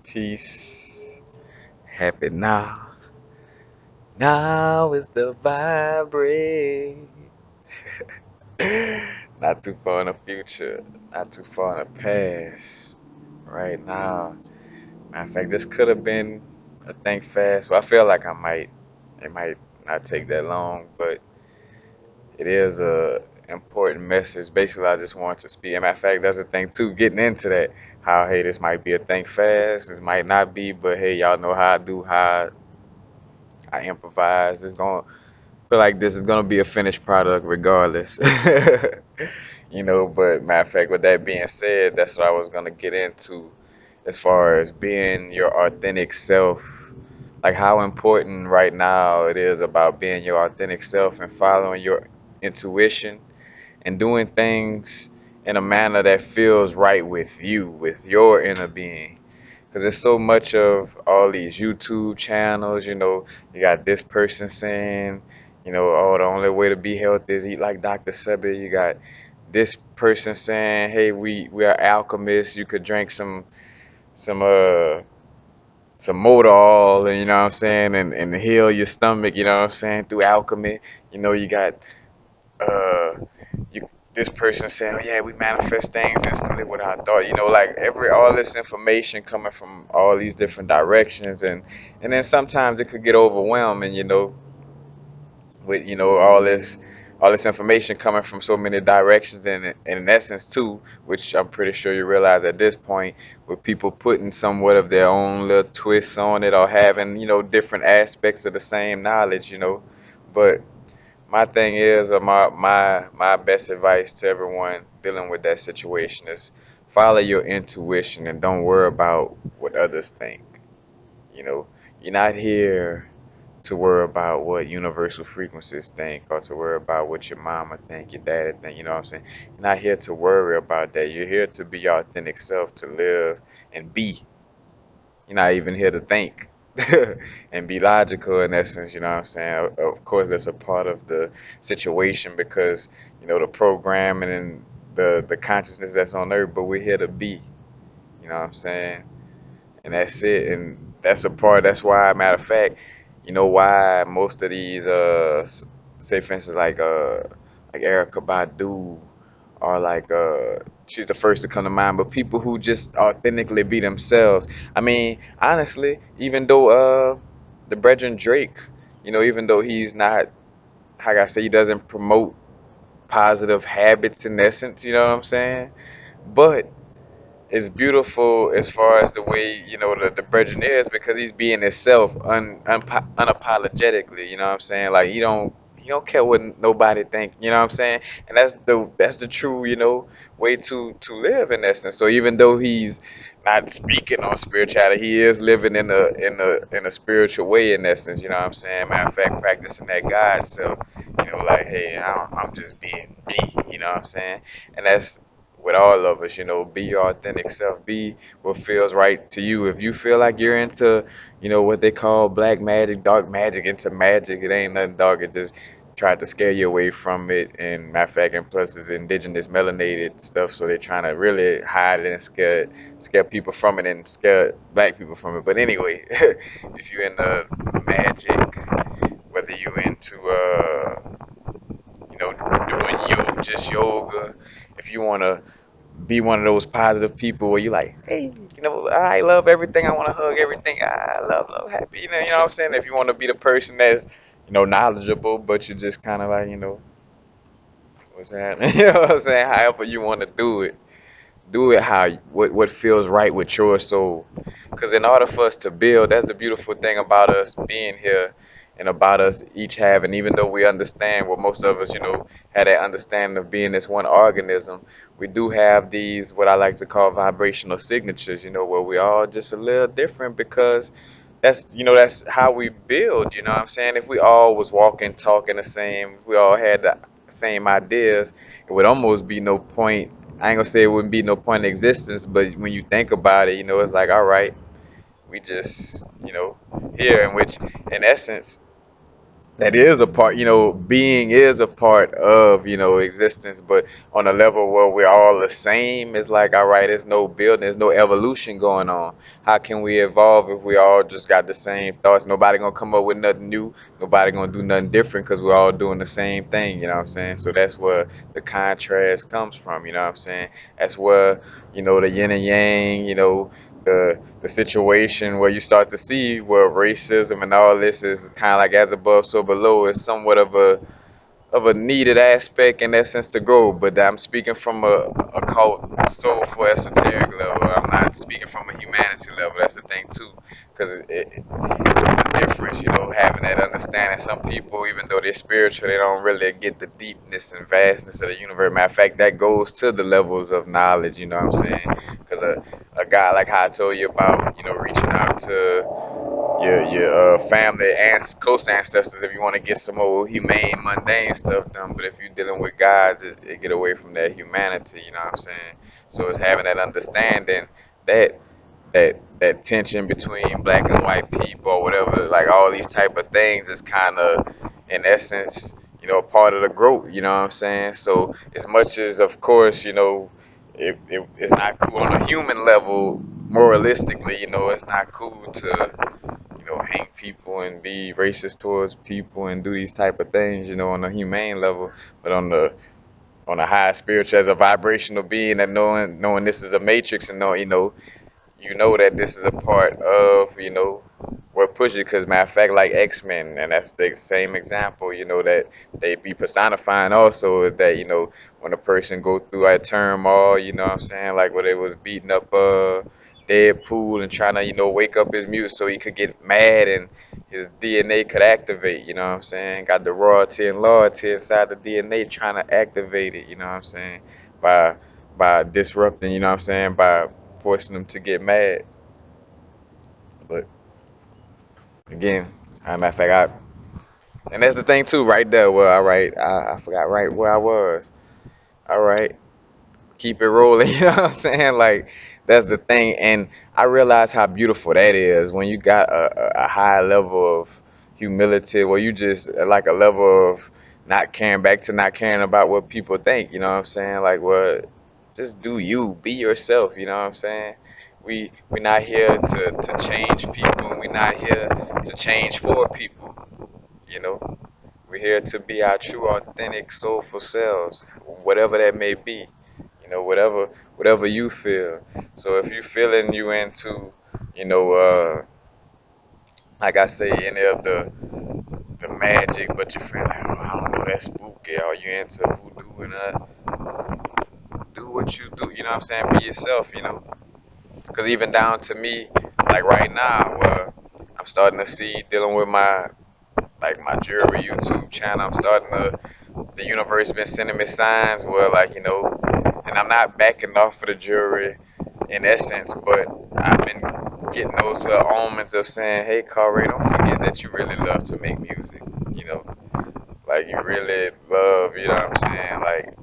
Peace. Happy now. Now is the vibrate. Not too far in the future. Not too far in the past. Right now. Matter of fact, this could have been a think fast. Well, I feel like it might not take that long, but it is a important message. Basically, I just want to speak. And matter of fact, that's the thing too. Getting into that, how hey, this might be a think fast. This might not be, but hey, y'all know how I do, how I improvise. It's gonna feel like this is gonna be a finished product regardless. But matter of fact, with that being said, that's what I was gonna get into as far as being your authentic self. Like how important right now it is about being your authentic self and following your intuition and doing things in a manner that feels right with you, with your inner being. Because there's so much of all these YouTube channels, you got this person saying, oh, the only way to be healthy is eat like Dr. Sebi. You got this person saying, hey, we are alchemists. You could drink some some motor oil, and you know what I'm saying, and heal your stomach, you know what I'm saying, through alchemy. You got uh you this person saying, oh yeah, we manifest things instantly without thought. Like every all this information coming from all these different directions, and then sometimes it could get overwhelming, with all this information coming from so many directions, and in essence too, which I'm pretty sure you realize at this point, with people putting somewhat of their own little twists on it, or having different aspects of the same knowledge, but my thing is, or my best advice to everyone dealing with that situation is follow your intuition and don't worry about what others think. You know, you're not here to worry about what universal frequencies think, or to worry about what your mama think, your daddy think. You know what I'm saying? You're not here to worry about that. You're here to be your authentic self, to live and be. You're not even here to think and be logical in essence, you know what I'm saying? Of course, that's a part of the situation because, the programming and the consciousness that's on earth, but we're here to be, you know what I'm saying? And that's it. And that's a part, that's why, matter of fact, why most of these, say for instance, like Erica Badu, or like she's the first to come to mind, but people who just authentically be themselves. I mean, honestly, even though the Brethren Drake, even though he's not, how can I say, he doesn't promote positive habits in essence, you know what I'm saying? But it's beautiful as far as the way the Brethren is, because he's being himself unapologetically. You know what I'm saying? Like he don't care what nobody thinks. You know what I'm saying? And that's the true way to live in essence. So even though he's not speaking on spirituality, he is living in a spiritual way in essence. You know what I'm saying? Matter of fact, practicing that God self. Like hey, I'm just being me. You know what I'm saying? And that's with all of us, be your authentic self, be what feels right to you. If you feel like you're into, what they call black magic, dark magic, into magic, it ain't nothing dark. It just tried to scare you away from it. And matter of fact, and plus it's indigenous melanated stuff, so they're trying to really hide it and scare people from it and scare black people from it. But anyway, if you're into magic, whether you're into doing just yoga, if you want to be one of those positive people where you like, hey, I love everything. I want to hug everything. I love, happy. You know what I'm saying? If you want to be the person that's, knowledgeable, but you're just kind of like, what's happening? You know what I'm saying? However you want to do it how what feels right with your soul. Because in order for us to build, that's the beautiful thing about us being here and about us each having, even though we understand what most of us, had that understanding of being this one organism, we do have these what I like to call vibrational signatures, where we all just a little different because that's how we build, you know what I'm saying? If we all was walking, talking the same, if we all had the same ideas, it would almost be no point. I ain't gonna say it wouldn't be no point in existence, but when you think about it, it's like, all right, we just, here, in which, in essence, that is a part, being is a part of, existence, but on a level where we're all the same, it's like, all right, there's no building, there's no evolution going on. How can we evolve if we all just got the same thoughts? Nobody gonna come up with nothing new, nobody gonna do nothing different because we're all doing the same thing, you know what I'm saying? So that's where the contrast comes from, you know what I'm saying? That's where, the yin and yang, the situation where you start to see where racism and all this is kind of like as above, so below is somewhat of a needed aspect in that sense to grow. But I'm speaking from a occult, soulful, esoteric level. I'm not speaking from a humanity level. That's the thing too, because it's a difference, having that understanding. Some people, even though they're spiritual, they don't really get the deepness and vastness of the universe. Matter of fact, that goes to the levels of knowledge. You know what I'm saying? Because a guy like how I told you about, reaching out to your family and close ancestors if you want to get some old humane, mundane stuff done. But if you're dealing with gods, it get away from that humanity. You know what I'm saying? So it's having that understanding that that tension between black and white people or whatever, like all these type of things is kind of in essence, part of the growth. You know what I'm saying? So as much as of course, it's not cool on a human level. Moralistically, it's not cool to hang people and be racist towards people and do these type of things, on a humane level, but on a high spiritual as a vibrational being, and knowing this is a matrix, and knowing that this is a part of we're pushing, because matter of fact, like X-Men, and that's the same example, that they be personifying also, is that when a person go through a turmoil, you know what I'm saying, like where they was beating up Deadpool and trying to wake up his muse so he could get mad and his DNA could activate, you know what I'm saying, got the royalty and loyalty inside the DNA trying to activate it, you know what I'm saying, by disrupting, you know what I'm saying, by forcing them to get mad. But again, as a matter of fact, and that's the thing too, right there. Well, all right, I forgot right where I was. All right, keep it rolling. You know what I'm saying? Like that's the thing, and I realize how beautiful that is when you got a high level of humility, where you just like a level of not caring, back to not caring about what people think. You know what I'm saying? Like, well, just do you, be yourself. You know what I'm saying? We're not here to change people. We're not here to change for people. You know, we're here to be our true, authentic, soulful selves, whatever that may be. Whatever you feel. So if you feeling you into, you know, uh, like I say, any of the magic, but you feel like, oh, I don't know, that's spooky. Or you into voodoo and do what you do. You know what I'm saying? Be yourself. Because even down to me, like right now, I'm starting to see, dealing with my jewelry YouTube channel. I'm starting to, the universe been sending me signs where, like, and I'm not backing off of the jewelry in essence, but I've been getting those little omens of saying, hey, Corey, don't forget that you really love to make music. You know, like you really love, you know what I'm saying? Like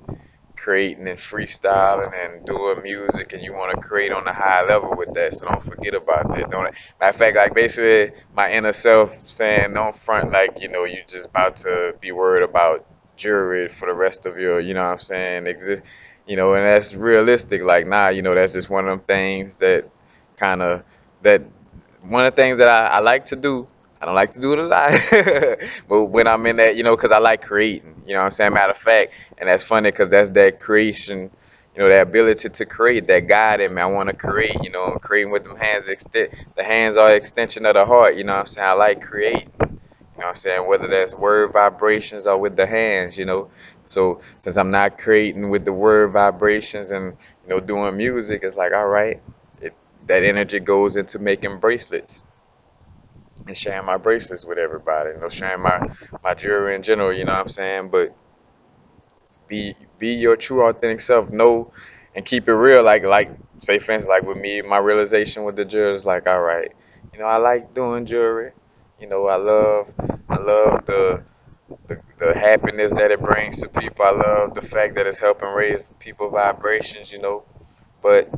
creating and freestyling and doing music, and you want to create on a high level with that, so don't forget about that. Don't, matter of fact, like basically my inner self saying don't front like you just about to be worried about jury for the rest of your, you know what I'm saying, exist, and that's realistic. Like, nah, that's just one of them things that kind of, that one of the things that I like to do. I don't like to do it a lot, but when I'm in that, because I like creating, you know what I'm saying? Matter of fact, and that's funny because that's that creation, that ability to create, that God in me. I want to create, I'm creating with them hands. The hands are an extension of the heart, you know what I'm saying? I like creating, you know what I'm saying? Whether that's word vibrations or with the hands. So since I'm not creating with the word vibrations and, doing music, it's like, all right, that energy goes into making bracelets and sharing my bracelets with everybody, sharing my jewelry in general, you know what I'm saying? But be your true authentic self. Know and keep it real. Like say for instance, like with me, my realization with the jewelry is like, all right, I like doing jewelry. I love the happiness that it brings to people. I love the fact that it's helping raise people vibrations. But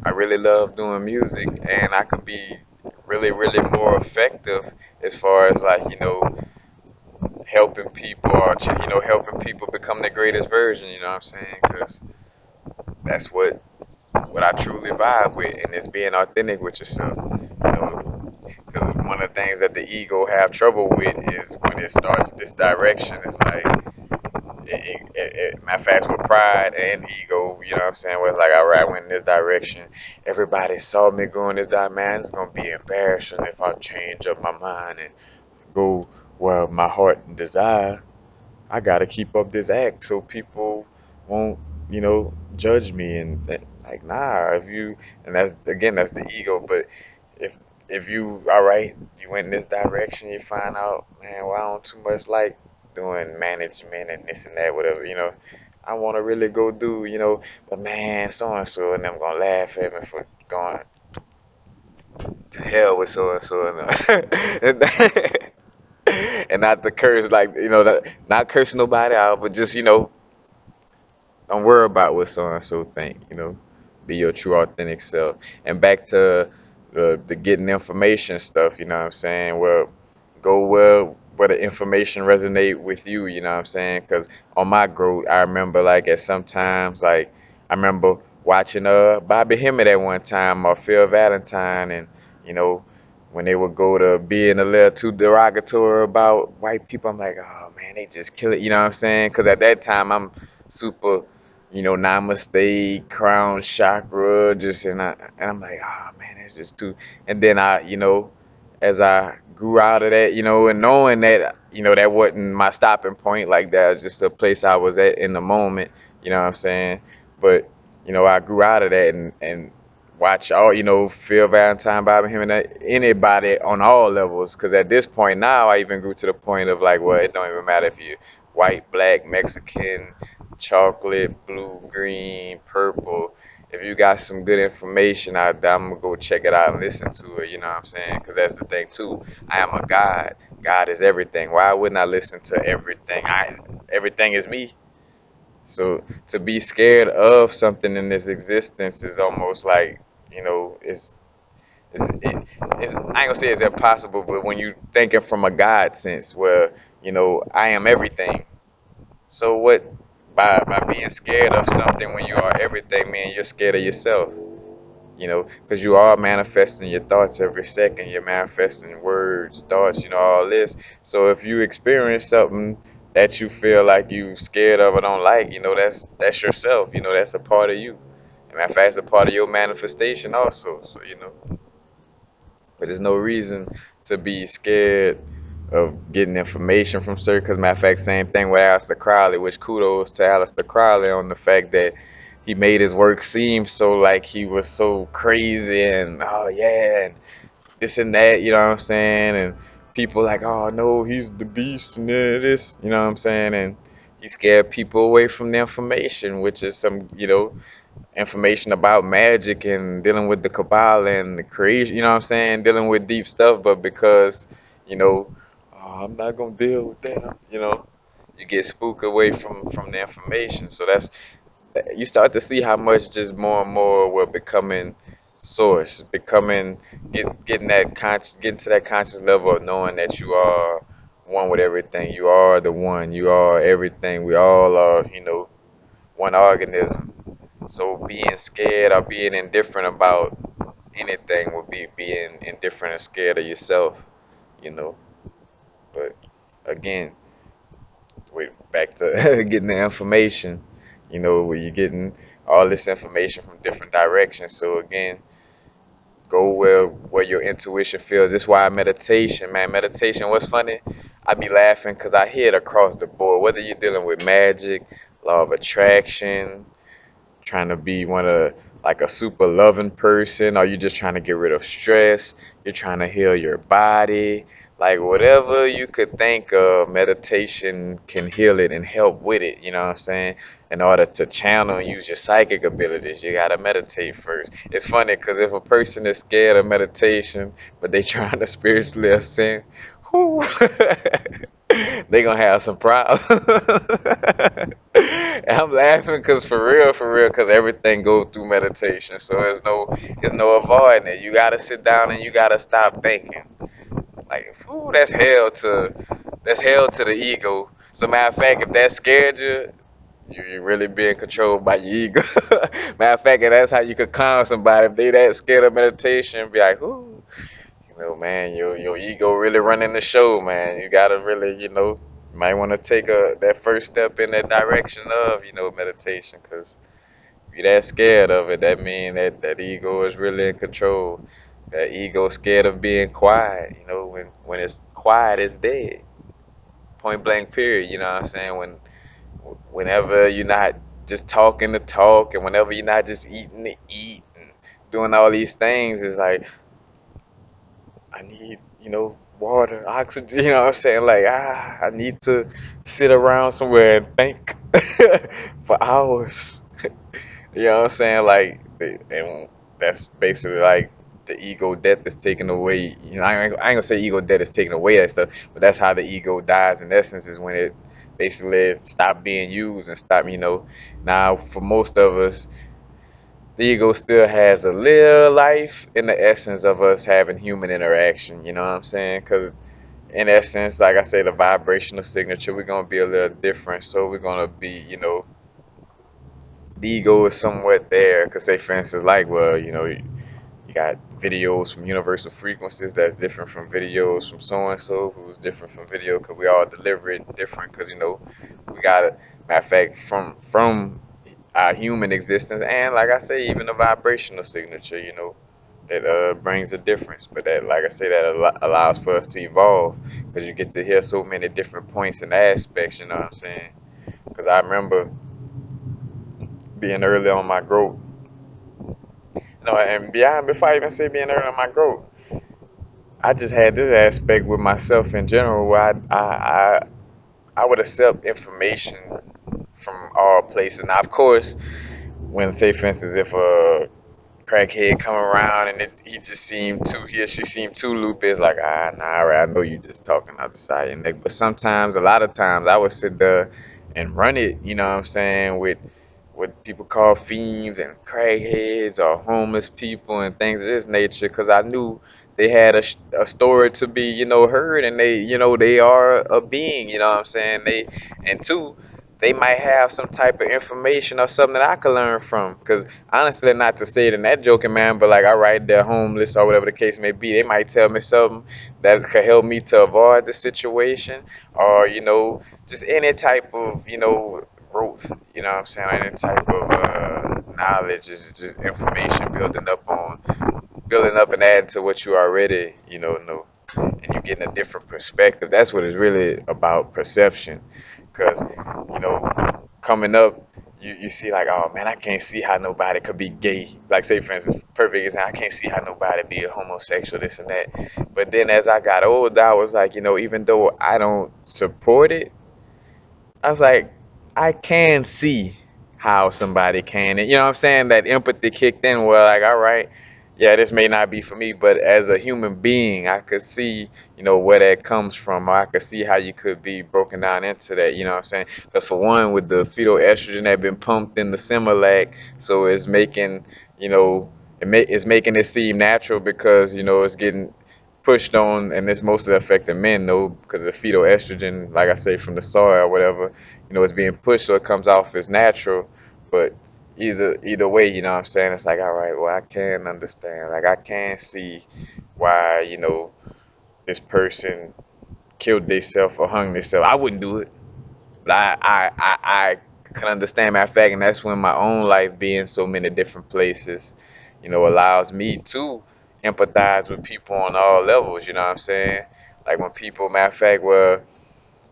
I really love doing music, and I could be really, really more effective as far as like, helping people or helping people become their greatest version. You know what I'm saying? Because that's what I truly vibe with, and it's being authentic with yourself. You know, because one of the things that the ego have trouble with is when it starts this direction. It's like matter of fact, with pride and ego, you know what I'm saying? Where it's like, all right, I went in this direction. Everybody saw me going this direction. Man, it's gonna be embarrassing if I change up my mind and go where my heart desire. I gotta keep up this act so people won't, judge me and like nah. If you and that's again that's the ego. But if if you all right, you went in this direction, you find out, man, well I don't too much like doing management and this and that, whatever. I want to really go do, but man, so and so, and I'm gonna laugh at me for going to hell with so and so, and and not to curse, like not curse nobody out, but just don't worry about what so and so think. Be your true authentic self. And back to the getting information stuff. You know what I'm saying? Well, go where the information resonate with you. You know what I'm saying? Because on my growth, I remember like at sometimes like I remember watching Bobby Hemmett at one time or Phil Valentine, and you know when they would go to being a little too derogatory about white people, I'm like, oh man, they just kill it. You know what I'm saying? Because at that time I'm super namaste, crown chakra, just and I'm like, oh man, it's just too. And then as I grew out of that, and knowing that, that wasn't my stopping point, like that was just a place I was at in the moment, you know what I'm saying? But, I grew out of that and watch all, Phil Valentine, Bobby him and anybody on all levels, because at this point now, I even grew to the point of like, well, it don't even matter if you're white, black, Mexican, chocolate, blue, green, purple. If you got some good information out there, I'm gonna go check it out and listen to it. You know what I'm saying? Because that's the thing too. I am a God. God is everything. Why wouldn't I listen to everything? Everything is me. So to be scared of something in this existence is almost like it's I ain't gonna say it's impossible, but when you thinking from a God sense, where I am everything. So what by being scared of something when you are everything, man, you're scared of yourself. Because you are manifesting your thoughts every second. You're manifesting words, thoughts, all this. So if you experience something that you feel like you scared of or don't like, that's yourself. That's a part of you. And matter of fact, it's a part of your manifestation also. So but there's no reason to be scared of getting information from certain. Because matter of fact, same thing with Aleister Crowley, which kudos to Aleister Crowley on the fact that he made his work seem so like he was so crazy and oh yeah and this and that, you know what I'm saying? And people like, oh no, he's the beast and this, you know what I'm saying? And he scared people away from the information, which is some, information about magic and dealing with the Kabbalah and the creation, you know what I'm saying? Dealing with deep stuff, but because, you know, oh, I'm not gonna deal with that, you get spooked away from the information. So that's you start to see how much just more and more we're becoming source, becoming getting that conscious, getting to that conscious level of knowing that you are one with everything. You are the one. You are everything. We all are, one organism. So being scared or being indifferent about anything would be being indifferent and scared of yourself, you know. But again, we back to getting the information, where you're getting all this information from different directions. So again, go where your intuition feels. This is why meditation, man. Meditation, what's funny? I be laughing because I hear it across the board. Whether you're dealing with magic, law of attraction, trying to be one of like a super loving person, or you just trying to get rid of stress, you're trying to heal your body, like whatever you could think of, meditation can heal it and help with it, you know what I'm saying? In order to channel and use your psychic abilities, you gotta meditate first. It's funny because if a person is scared of meditation but they trying to spiritually ascend, whoo, they gonna have some problems. And I'm laughing because for real, because everything goes through meditation. So there's no avoiding it. You gotta sit down and you gotta stop thinking. Like, whoo, that's hell to That's hell to the ego. So matter of fact, if that scared you, you're really being controlled by your ego. Matter of fact, that's how you could calm somebody if they that scared of meditation. Be like, ooh, man, your ego really running the show, man. You gotta really, you might want to take that first step in that direction of, meditation, because if you're that scared of it, that mean that ego is really in control. That ego scared of being quiet. When it's quiet, it's dead. Point blank. Period. You know what I'm saying? Whenever you're not just talking to talk, and whenever you're not just eating to eat and doing all these things, it's like I need, water, oxygen, you know what I'm saying? Like, I need to sit around somewhere and think for hours. You know what I'm saying? Like, and that's basically like the ego death is taken away. I ain't gonna say ego death is taken away that stuff, but that's how the ego dies in essence, is when it basically stop being used and stop, now for most of us, the ego still has a little life in the essence of us having human interaction. You know what I'm saying? Because in essence, like I say, the vibrational signature, we're gonna be a little different. So we're gonna be, the ego is somewhat there. Cause say for instance, like, well, you got videos from universal frequencies that's different from videos from so and so who's different from video. Cause we all deliver it different. Cause we got it. Matter of fact, from our human existence, and like I say, even the vibrational signature, that brings a difference. But that, like I say, that allows for us to evolve, because you get to hear so many different points and aspects. You know what I'm saying? Because I remember being early on my growth. No, and beyond, before I even say being early on my growth, I just had this aspect with myself in general, where I would accept information from all places. Now, of course, when, say for instance, if a crackhead come around and he or she seemed too loopy, it's like, nah, all right, I know you just talking out the side of your neck. But sometimes, a lot of times, I would sit there and run it, you know what I'm saying, with what people call fiends and crackheads or homeless people and things of this nature, because I knew they had a story to be, heard, and they are a being, you know what I'm saying. And two, they might have some type of information or something that I could learn from. Because honestly, not to say it in that joking man, but like, all right, they're homeless or whatever the case may be. They might tell me something that could help me to avoid the situation, or just any type of growth. You know what I'm saying? Any type of knowledge is just information building up and adding to what you already know, and you're getting a different perspective. That's what it's really about, perception. Because coming up, you see like, oh man, I can't see how nobody could be gay. Like, say for instance, perfect example, I can't see how nobody be a homosexual, this and that. But then as I got older, I was like, even though I don't support it, I was like, I can see how somebody can. And you know what I'm saying? That empathy kicked in, where like, all right, yeah, this may not be for me, but as a human being, I could see, where that comes from. Or I could see how you could be broken down into that, you know what I'm saying? Because for one, with the fetal estrogen that been pumped in the Similac, so it's making, it's making it seem natural, because, it's getting pushed on, and it's mostly affecting men though, because the fetal estrogen, like I say, from the soil or whatever, it's being pushed, so it comes off as natural. But either way, you know what I'm saying, it's like, all right, well, I can understand, like I can see why this person killed themselves or hung themselves. I wouldn't do it, but I can understand. Matter of fact, and that's when my own life being so many different places, allows me to empathize with people on all levels. You know what I'm saying? Like when people, matter of fact, well,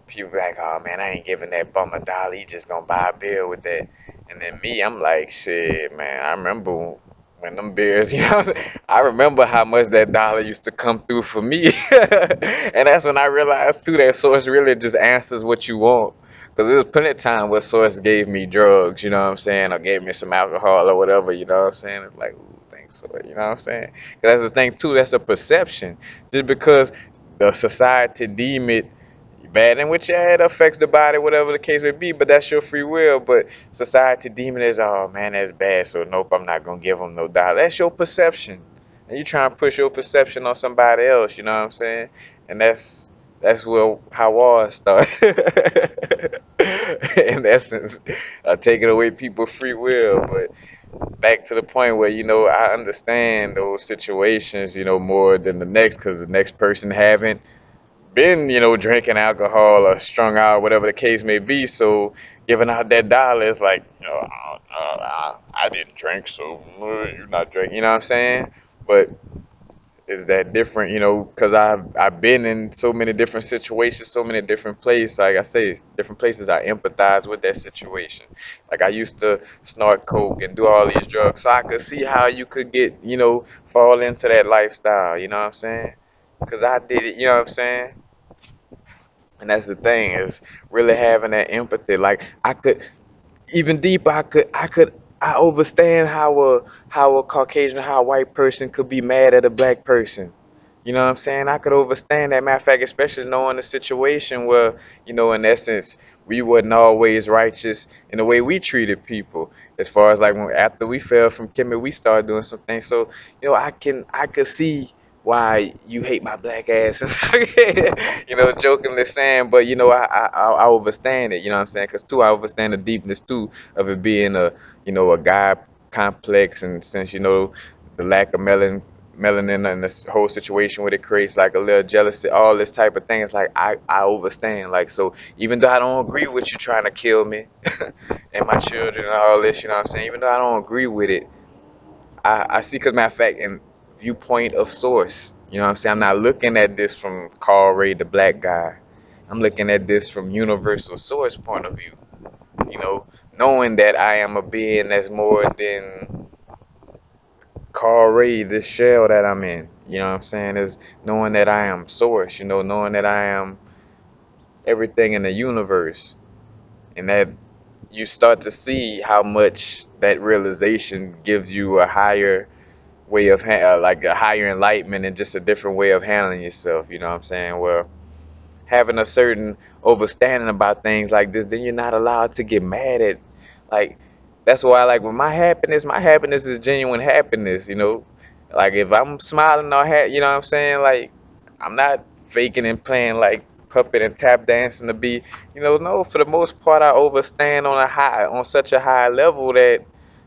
people be like, oh man, I ain't giving that bum a dollar. He just gonna buy a beer with that. And then me, I'm like, shit, man. I remember when them beers, I remember how much that dollar used to come through for me. And that's when I realized too that Source really just answers what you want. Because there was plenty of time where Source gave me drugs, you know what I'm saying, or gave me some alcohol or whatever, you know what I'm saying. It's like, ooh, thanks, Source, you know what I'm saying. 'Cause that's the thing too. That's a perception. Just because the society deem it bad, in which, yeah, it affects the body, whatever the case may be, but that's your free will. But society deeming it as, oh man, that's bad, so nope, I'm not gonna give them no dollar. That's your perception, and you trying to push your perception on somebody else, you know what I'm saying? And that's That's where how wars start. In essence, taking away people's free will. But back to the point where I understand those situations, more than the next, because the next person haven't been, drinking alcohol or strung out, whatever the case may be. So giving out that dollar is like, I didn't drink, so you're not drinking. You know what I'm saying? But is that different, because I've been in so many different situations, so many different places. Like I say, different places I empathize with that situation. Like I used to snort coke and do all these drugs, so I could see how you could get, fall into that lifestyle. You know what I'm saying? Because I did it. You know what I'm saying? And that's the thing, is really having that empathy. Like I could even deeper. I understand how a Caucasian, how a white person could be mad at a black person. You know what I'm saying? I could understand that. Matter of fact, especially knowing the situation where, in essence, we wasn't always righteous in the way we treated people. As far as like when after we fell from Kemet, we started doing some things. So, I could see why you hate my black ass and stuff. Jokingly saying, but I understand it. You know what I'm saying? Because too, I understand the deepness too of it being a guy complex, and since the lack of melanin and this whole situation where it creates like a little jealousy, all this type of thing. It's like I understand. Like, so even though I don't agree with you trying to kill me and my children and all this, you know what I'm saying? Even though I don't agree with it, I see, because matter of fact, in viewpoint of source, you know what I'm saying? I'm not looking at this from Carl Ray, the black guy. I'm looking at this from universal source point of view, you know, knowing that I am a being that's more than Carl Ray, this shell that I'm in. You know what I'm saying? Is knowing that I am source, knowing that I am everything in the universe. And that you start to see how much that realization gives you a higher way of like a higher enlightenment and just a different way of handling yourself. You know what I'm saying? Well, having a certain understanding about things like this, then you're not allowed to get mad at, like, that's why, like, with my happiness is genuine happiness, like if I'm smiling or you know what I'm saying, like, I'm not faking and playing like puppet and tap dancing to be, no, for the most part I overstand on such a high level that,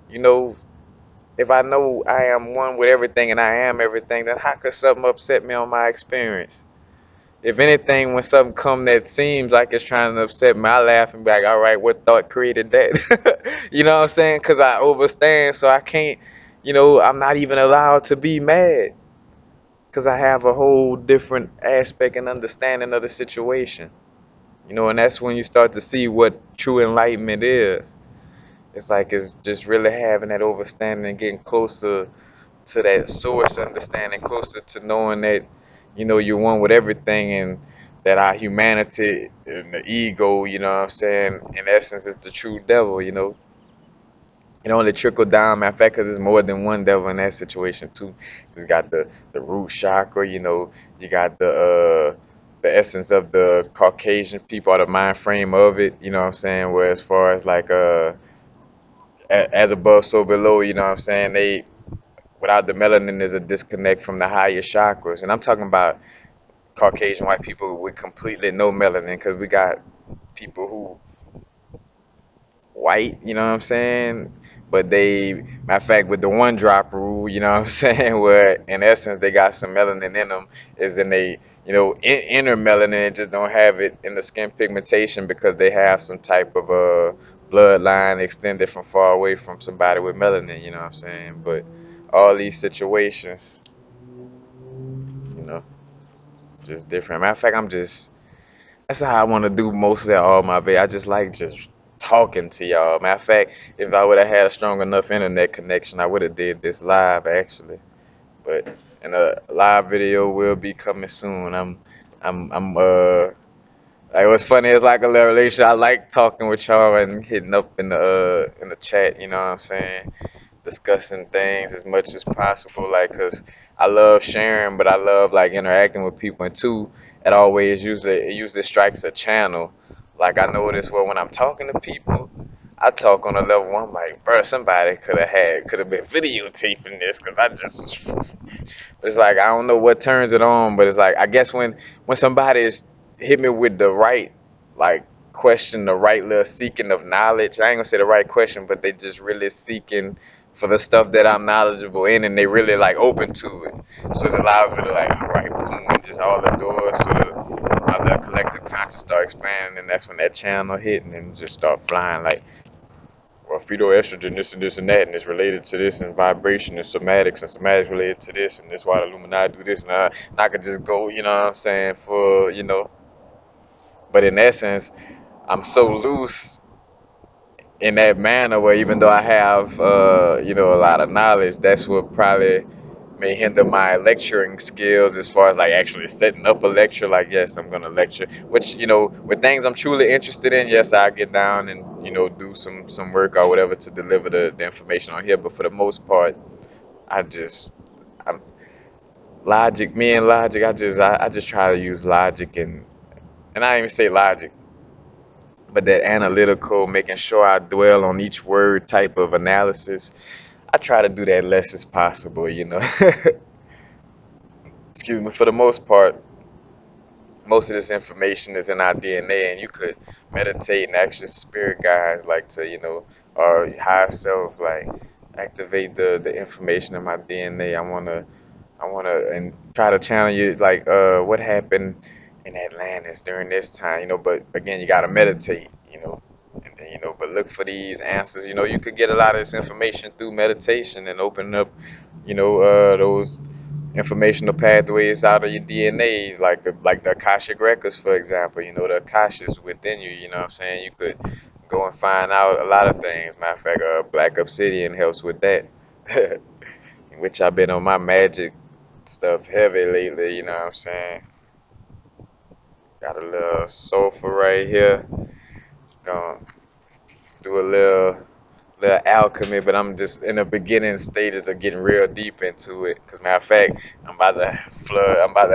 you know if I know I am one with everything and I am everything, then how could something upset me on my experience? If anything, when something come that seems like it's trying to upset me, I laugh and be like, all right, what thought created that? You know what I'm saying? Because I overstand, so I can't, I'm not even allowed to be mad because I have a whole different aspect and understanding of the situation. And that's when you start to see what true enlightenment is. It's like it's just really having that understanding and getting closer to that source understanding, closer to knowing that you're one with everything, and that our humanity and the ego, you know what I'm saying, in essence is the true devil. It only trickle down, matter of fact, because there's more than one devil in that situation too. You got the root chakra, you got the essence of the Caucasian people, or the mind frame of it, you know what I'm saying, where as far as like as above so below, you know what I'm saying, they without the melanin there's a disconnect from the higher chakras. And I'm talking about Caucasian white people with completely no melanin, because we got people who white, you know what I'm saying? But they, matter of fact, with the one drop rule, you know what I'm saying, where in essence they got some melanin in them, is in they, inner melanin, and just don't have it in the skin pigmentation because they have some type of bloodline extended from far away from somebody with melanin, you know what I'm saying? But all these situations, you know, just different. Matter of fact, that's how I want to do most of that all my day. I just like just talking to y'all. Matter of fact, if I would have had a strong enough internet connection, I would have did this live actually. But and a live video will be coming soon. I'm like, what's funny is like a little relation. I like talking with y'all and hitting up in the chat. You know what I'm saying? Discussing things as much as possible, like, cause I love sharing, but I love like interacting with people. And two, it usually strikes a channel. Like I notice, well, when I'm talking to people, I talk on a level where I'm like, bro, somebody could have been videotaping this, cause I just it's like I don't know what turns it on, but it's like I guess when somebody is hit me with the right like question, the right little seeking of knowledge. I ain't gonna say the right question, but they just really seeking for the stuff that I'm knowledgeable in, and they really like open to it. So it allows me to like, all right, boom, and just all the doors. So my little collective conscious start expanding, and that's when that channel hit, and then just start flying like, well, phytoestrogen, this and this and that, and it's related to this, and vibration and somatics related to this, and that's why the Illuminati do this, and I could just go, you know what I'm saying, for, but in essence, I'm so loose in that manner where even though I have, a lot of knowledge, that's what probably may hinder my lecturing skills as far as like actually setting up a lecture. Like, yes, I'm gonna lecture, which, with things I'm truly interested in, yes, I get down and, do some work or whatever to deliver the information on here. But for the most part, I just, I'm logic, me and logic, I just try to use logic and I don't even say logic, but that analytical, making sure I dwell on each word type of analysis. I try to do that less as possible. Excuse me. For the most part, most of this information is in our DNA, and you could meditate and ask your spirit guides, like to, or higher self, like activate the information in my DNA. I wanna and try to channel you, like, what happened in Atlantis during this time, but again, you gotta meditate, and then, but look for these answers. You could get a lot of this information through meditation and open up, those informational pathways out of your DNA, like the Akashic records, for example. The Akashi's within you. You know what I'm saying? You could go and find out a lot of things. Matter of fact, Black Obsidian helps with that. Which I've been on my magic stuff heavy lately. You know what I'm saying? Got a little sulfur right here. Gonna do a little alchemy, but I'm just in the beginning stages of getting real deep into it. Cause matter of fact, I'm about to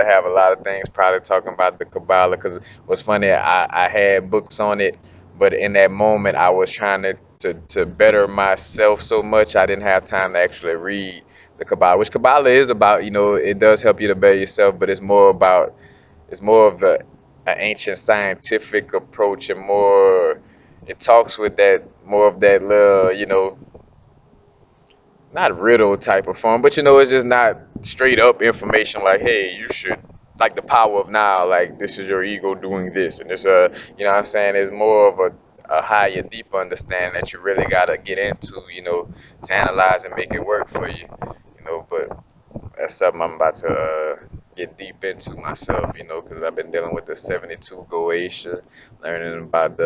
have a lot of things probably talking about the Kabbalah. Cause what's funny, I had books on it, but in that moment I was trying to better myself so much I didn't have time to actually read the Kabbalah. Which Kabbalah is about, it does help you to better yourself, but it's more of an ancient scientific approach, and more it talks with that more of that little, not riddle type of form, but it's just not straight up information like, hey, you should, like the power of now, like this is your ego doing this, and you know what I'm saying, it's more of a higher, deeper understanding that you really gotta get into, to analyze and make it work for you, but that's something I'm about to get deep into myself, because I've been dealing with the 72 Goetia, learning about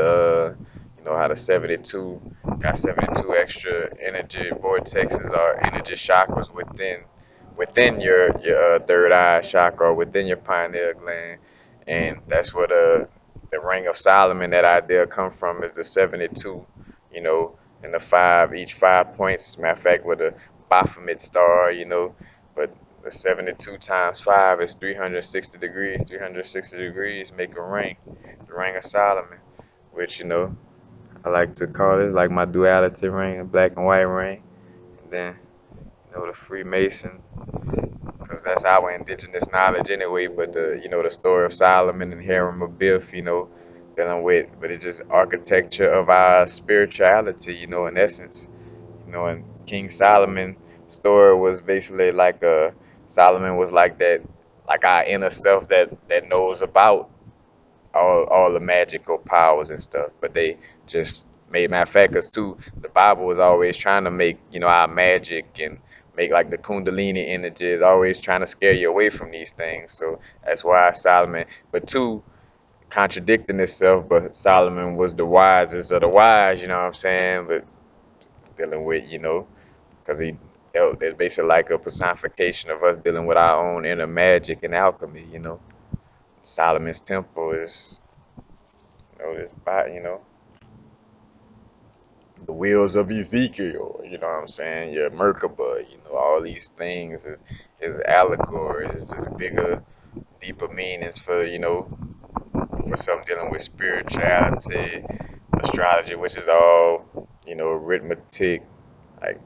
how the 72 got 72 extra energy vortexes or energy chakras within your third eye chakra, or within your pineal gland, and that's where the ring of Solomon, that idea come from, is the 72, and the five, each 5 points. Matter of fact, with a Baphomet star, but the 72 times 5 is 360 degrees. 360 degrees make a ring, the ring of Solomon, which, I like to call it like my duality ring, a black and white ring. And then, the Freemason, because that's our indigenous knowledge anyway. But the story of Solomon and Hiram Abiff, dealing with, but it's just architecture of our spirituality, in essence. And King Solomon story was basically like Solomon was like that, like our inner self that knows about all the magical powers and stuff. But they just made, matter of fact, us too. The Bible was always trying to make, our magic and make like the Kundalini images, always trying to scare you away from these things. So that's why Solomon, but two, contradicting itself, but Solomon was the wisest of the wise, you know what I'm saying? But dealing with, because it's basically like a personification of us dealing with our own inner magic and alchemy. Solomon's temple is, this by, the wheels of Ezekiel, you know what I'm saying? Your Merkaba, all these things is allegories, it's just bigger, deeper meanings for, for something dealing with spirituality, astrology, which is all, arithmetic, like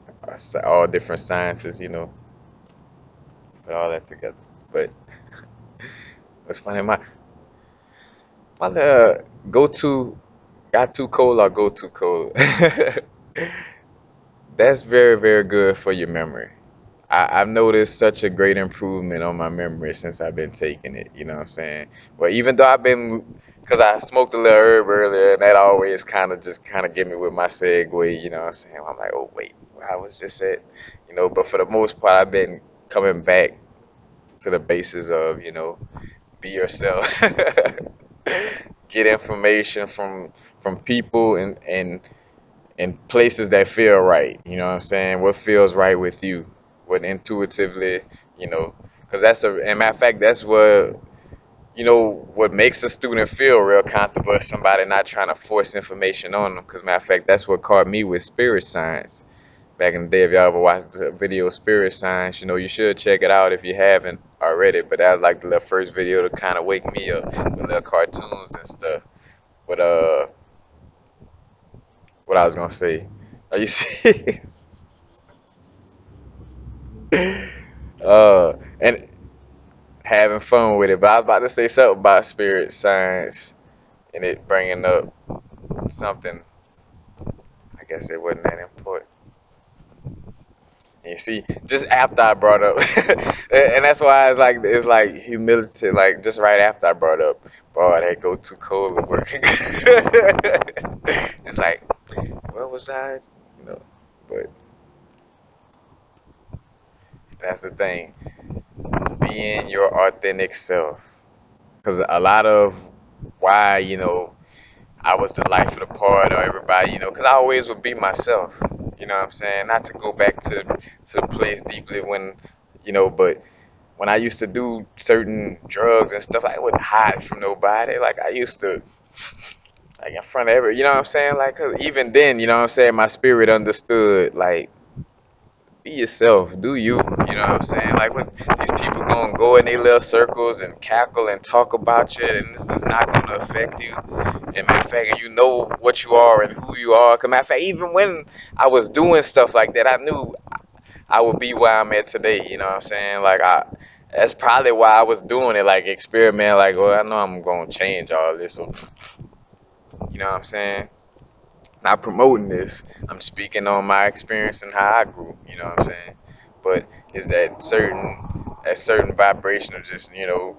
all different sciences, put all that together. But what's funny, My go to got too cold or go too cold. That's very, very good for your memory. I've noticed such a great improvement on my memory since I've been taking it. You know what I'm saying? But even though I've been, because I smoked a little herb earlier, and that always kind of get me with my segue. You know what I'm saying? I'm like, oh wait, where I was just at. You know, but for the most part, I've been coming back to the basis of, be yourself. Get information from people and places that feel right. You know what I'm saying? What feels right with you? What intuitively, you know, because and matter of fact, that's what makes a student feel real comfortable if somebody not trying to force information on them. Because matter of fact, that's what caught me with spirit science. Back in the day, if y'all ever watched the video Spirit Science, you should check it out if you haven't already. But that was like the little first video to kind of wake me up with little cartoons and stuff. But what I was gonna say, are you see? And having fun with it. But I was about to say something about spirit science and it bringing up something. I guess it wasn't that important. And you see, just after I brought up, and that's why it's like humility. Like just right after I brought up, boy, that go too cold to work. It's like, where was I? You know, but that's the thing, being your authentic self. Because a lot of why, I was the life of the party or everybody, because I always would be myself. You know what I'm saying? Not to go back to the place deeply but when I used to do certain drugs and stuff, I wouldn't hide from nobody. Like I used to, like in front of you know what I'm saying? Like 'cause even then, you know what I'm saying? My spirit understood, like, be yourself, do you. You know what I'm saying? Like when these people gonna go in their little circles and cackle and talk about you, and this is not gonna affect you. And matter of fact, you know what you are and who you are. Cause matter of fact, even when I was doing stuff like that, I knew I would be where I'm at today. You know what I'm saying? That's probably why I was doing it, like experiment. Like, well, I know I'm gonna change all this, so you know what I'm saying? Not promoting this. I'm speaking on my experience and how I grew. You know what I'm saying? But is that certain vibration of just being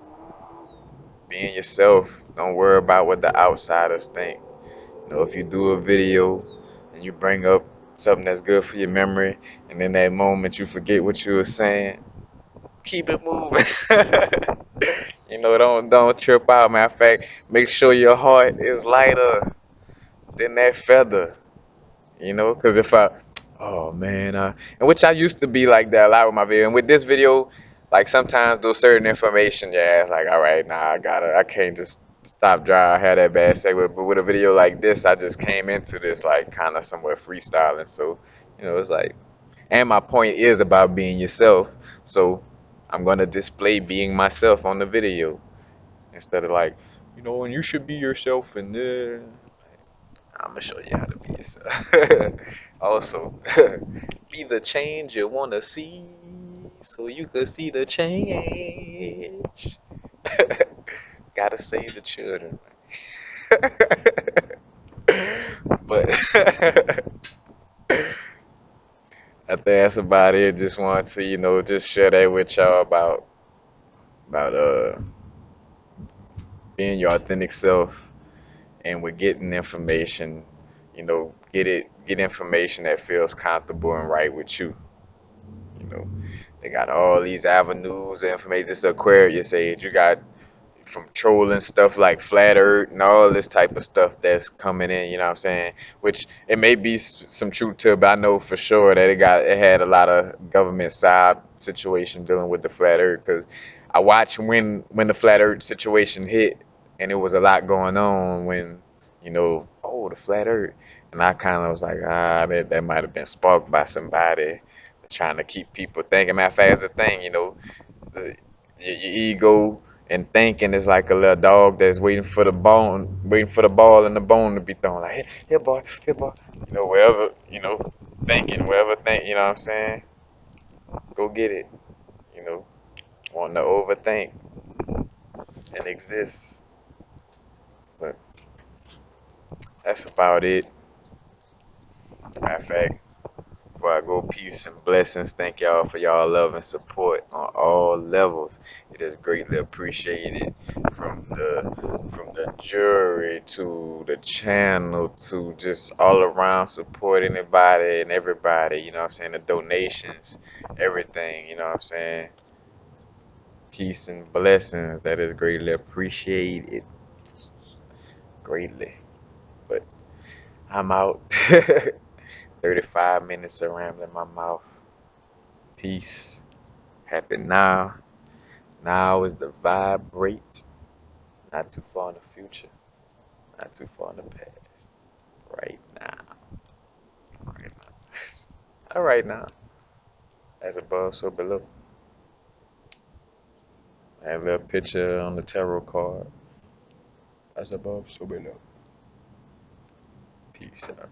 yourself. Don't worry about what the outsiders think. If you do a video and you bring up something that's good for your memory, and in that moment you forget what you were saying, keep it moving. Don't trip out. Matter of fact, make sure your heart is lighter than that feather. Because if oh man, and which I used to be like that a lot with my video, and with this video, like sometimes those certain information, yeah, it's like, all right, nah, I can't just stop dry. I had that bad segue, but with a video like this, I just came into this like kind of somewhat freestyling, so it's like, and my point is about being yourself, so I'm gonna display being myself on the video instead of like, and you should be yourself in there. I'm gonna show you how to be yourself. Also, be the change you wanna see, so you can see the change. Gotta save the children. But I think that's about it. Just want to, just share that with y'all about being your authentic self and with getting information, get information that feels comfortable and right with you. You know, they got all these avenues of information. This Aquarius age, you got from trolling stuff like flat earth and all this type of stuff that's coming in, you know what I'm saying? Which it may be some truth to, but I know for sure that it had a lot of government side situation dealing with the flat earth because I watched when the flat earth situation hit and it was a lot going on when, the flat earth. And I kind of was like, that might have been sparked by somebody trying to keep people thinking. Matter of fact, it's a thing, the, your ego and thinking is like a little dog that's waiting for the ball and the bone to be thrown. Like, here, boy, here, boy. Wherever, thinking, wherever think, you know what I'm saying? Go get it. You know, wanting to overthink and exist. that's about it. Matter of fact, before I go, peace and blessings. Thank y'all for y'all love and support on all levels. It is greatly appreciated from the jury to the channel to just all around support anybody and everybody. You know what I'm saying? The donations, everything. You know what I'm saying? Peace and blessings. That is greatly appreciated. Greatly. But I'm out. 35 minutes of rambling my mouth. Peace. Happy now. Now is the vibrate. Not too far in the future. Not too far in the past. Right now. Right now. All right now. As above, so below. I have a little picture on the tarot card. As above, so below. Peace out.